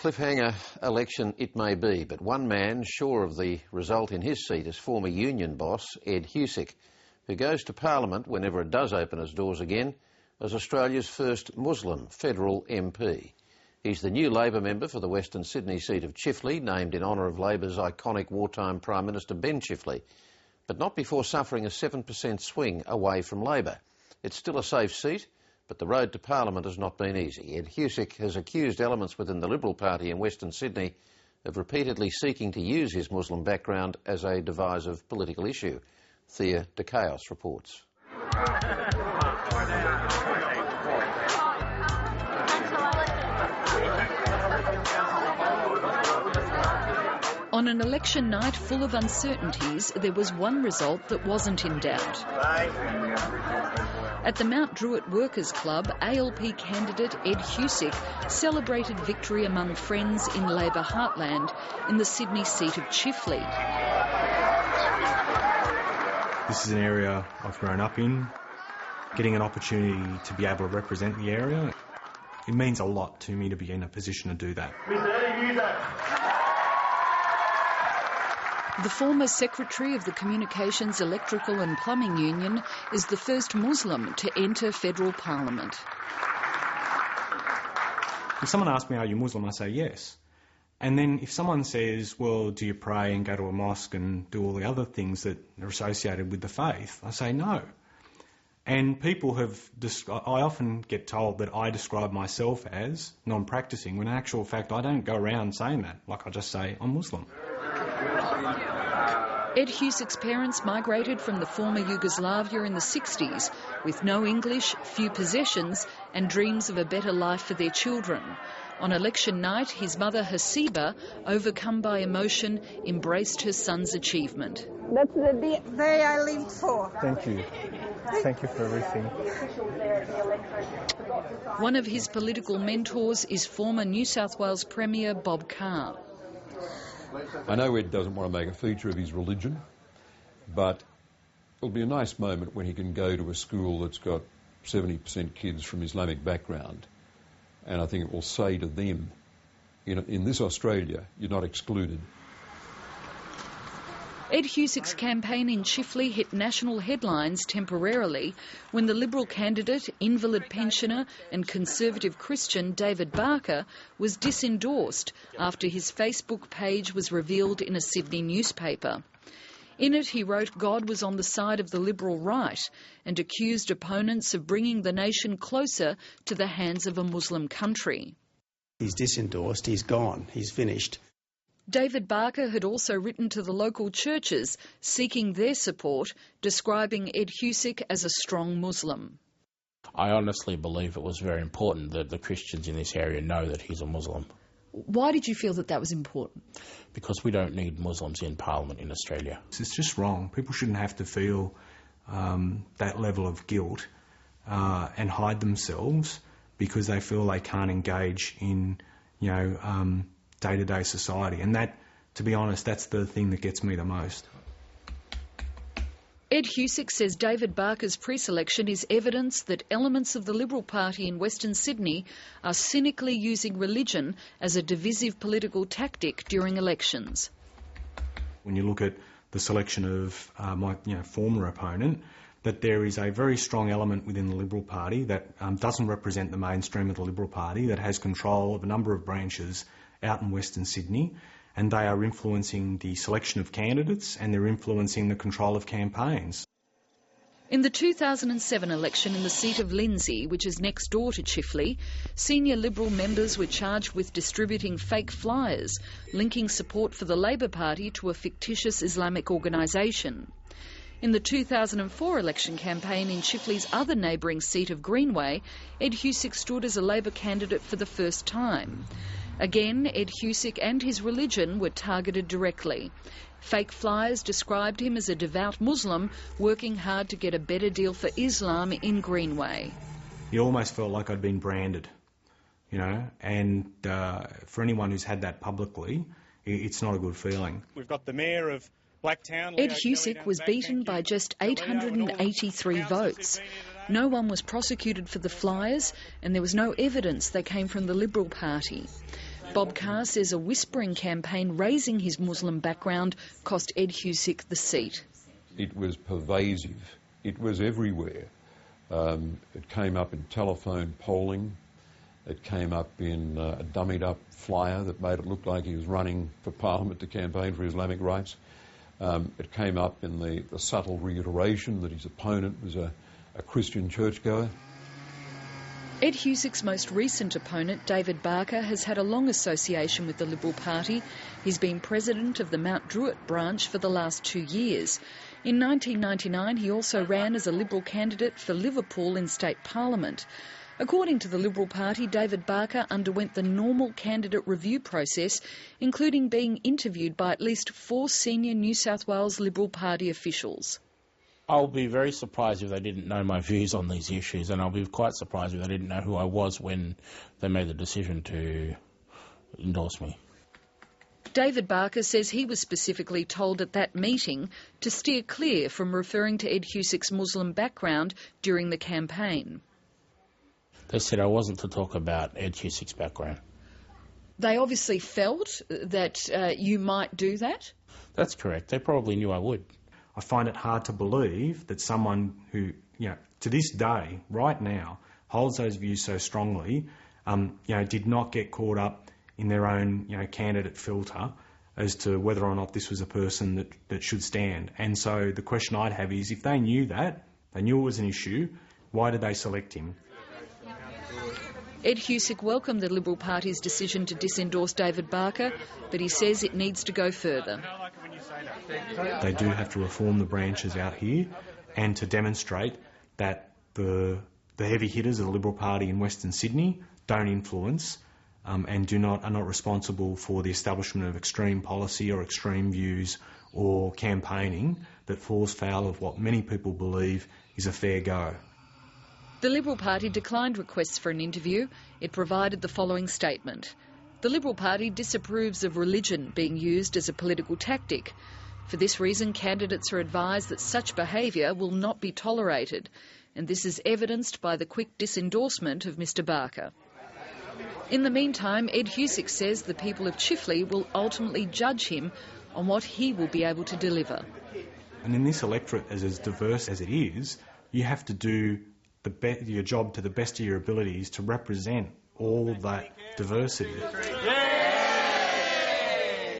Cliffhanger election it may be, but one man sure of the result in his seat is former union boss Ed Husic, who goes to Parliament whenever it does open its doors again as Australia's first Muslim federal MP. He's the new Labor member for the Western Sydney seat of Chifley, named in honour of Labor's iconic wartime Prime Minister Ben Chifley, but not before suffering a 7% swing away from Labor. It's still a safe seat, but the road to Parliament has not been easy. Ed Husic has accused elements within the Liberal Party in Western Sydney of repeatedly seeking to use his Muslim background as a divisive political issue. Thea de Chaos reports. On an election night full of uncertainties, there was one result that wasn't in doubt. At the Mount Druitt Workers' Club, ALP candidate Ed Husic celebrated victory among friends in Labor heartland in the Sydney seat of Chifley. This is an area I've grown up in. Getting an opportunity to be able to represent the area, it means a lot to me to be in a position to do that. The former secretary of the Communications, Electrical and Plumbing Union is the first Muslim to enter federal parliament. If someone asks me, are you Muslim, I say yes. And then if someone says, well, do you pray and go to a mosque and do all the other things that are associated with the faith, I say no. And people I often get told that I describe myself as non-practicing, when in actual fact I don't go around saying that. Like I just say, I'm Muslim. Ed Husic's parents migrated from the former Yugoslavia in the 60s with no English, few possessions and dreams of a better life for their children. On election night, his mother Hasiba, overcome by emotion, embraced her son's achievement. That's the day I lived for. Thank you. Thank you for everything. One of his political mentors is former New South Wales Premier Bob Carr. I know Ed doesn't want to make a feature of his religion, but it'll be a nice moment when he can go to a school that's got 70% kids from Islamic background, and I think it will say to them, in this Australia, you're not excluded. Ed Husic's campaign in Chifley hit national headlines temporarily when the Liberal candidate, invalid pensioner and conservative Christian David Barker was disendorsed after his Facebook page was revealed in a Sydney newspaper. In it, he wrote God was on the side of the Liberal right and accused opponents of bringing the nation closer to the hands of a Muslim country. He's disendorsed, he's gone, he's finished. David Barker had also written to the local churches seeking their support, describing Ed Husic as a strong Muslim. I honestly believe it was very important that the Christians in this area know that he's a Muslim. Why did you feel that that was important? Because we don't need Muslims in Parliament in Australia. It's just wrong. People shouldn't have to feel that level of guilt and hide themselves because they feel they can't engage in, day-to-day society. And that, to be honest, that's the thing that gets me the most. Ed Husic says David Barker's pre-selection is evidence that elements of the Liberal Party in Western Sydney are cynically using religion as a divisive political tactic during elections. When you look at the selection of my former opponent, that there is a very strong element within the Liberal Party that doesn't represent the mainstream of the Liberal Party, that has control of a number of branches out in Western Sydney, and they are influencing the selection of candidates and they're influencing the control of campaigns. In the 2007 election in the seat of Lindsay, which is next door to Chifley, senior Liberal members were charged with distributing fake flyers, linking support for the Labor Party to a fictitious Islamic organisation. In the 2004 election campaign in Chifley's other neighbouring seat of Greenway, Ed Husic stood as a Labor candidate for the first time. Again, Ed Husic and his religion were targeted directly. Fake flyers described him as a devout Muslim working hard to get a better deal for Islam in Greenway. It almost felt like I'd been branded, and for anyone who's had that publicly, it's not a good feeling. We've got the Mayor of Blacktown. Ed Husic was beaten by just 883 votes. No one was prosecuted for the flyers and there was no evidence they came from the Liberal Party. Bob Carr says a whispering campaign raising his Muslim background cost Ed Husic the seat. It was pervasive. It was everywhere. It came up in telephone polling. It came up in a dummied-up flyer that made it look like he was running for Parliament to campaign for Islamic rights. It came up in the subtle reiteration that his opponent was a Christian churchgoer. Ed Husic's most recent opponent, David Barker, has had a long association with the Liberal Party. He's been president of the Mount Druitt branch for the last 2 years. In 1999, he also ran as a Liberal candidate for Liverpool in state parliament. According to the Liberal Party, David Barker underwent the normal candidate review process, including being interviewed by at least 4 senior New South Wales Liberal Party officials. I'll be very surprised if they didn't know my views on these issues, and I'll be quite surprised if they didn't know who I was when they made the decision to endorse me. David Barker says he was specifically told at that meeting to steer clear from referring to Ed Husic's Muslim background during the campaign. They said I wasn't to talk about Ed Husic's background. They obviously felt that you might do that? That's correct. They probably knew I would. I find it hard to believe that someone who, to this day, right now, holds those views so strongly, did not get caught up in their own, candidate filter as to whether or not this was a person that should stand. And so the question I'd have is, if they knew that, they knew it was an issue, why did they select him? Ed Husic welcomed the Liberal Party's decision to disendorse David Barker, but he says it needs to go further. They do have to reform the branches out here and to demonstrate that the heavy hitters of the Liberal Party in Western Sydney don't influence and are not responsible for the establishment of extreme policy or extreme views or campaigning that falls foul of what many people believe is a fair go. The Liberal Party declined requests for an interview. It provided the following statement. The Liberal Party disapproves of religion being used as a political tactic. For this reason, candidates are advised that such behaviour will not be tolerated, and this is evidenced by the quick disendorsement of Mr Barker. In the meantime, Ed Husic says the people of Chifley will ultimately judge him on what he will be able to deliver. And in this electorate, as diverse as it is, you have to do your job to the best of your abilities to represent all that diversity.